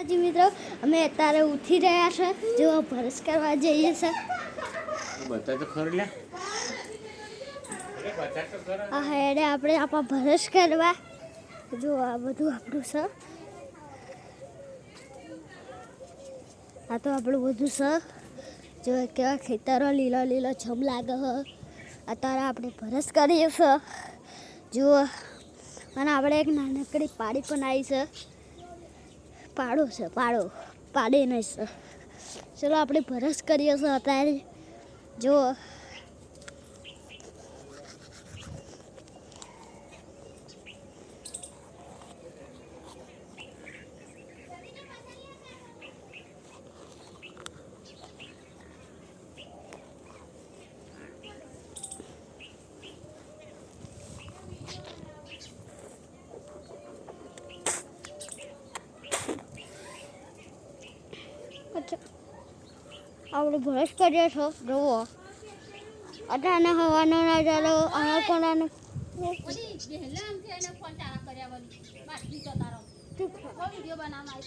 જી મિત્રો અમે અત્યારે ઉઠી રહ્યા છે જો ભરસ કરવા જઈએ છે બતા તો ખર લે આ હેડે આપણે આપણા ભરસ કરવા જો આ બધું આપણું છે આ તો આપણું બધું છે જો કેવા ખેતરો લીલો લીલો છમ લાગે છે અત્યારે આપણે ભરસ કરીએ છે જુઓ અને આપણે એક નાનકડી પાડી પણ આવી છે પાડો છે પાડે નહીં છે ચલો આપણે ભરસ કરીએ છીએ અત્યારે જુઓ આપણે ભરસ કરીએ છો જુઓ અટાને હવાનો નજારો અણકોણાનો વિડીયો બનાવવા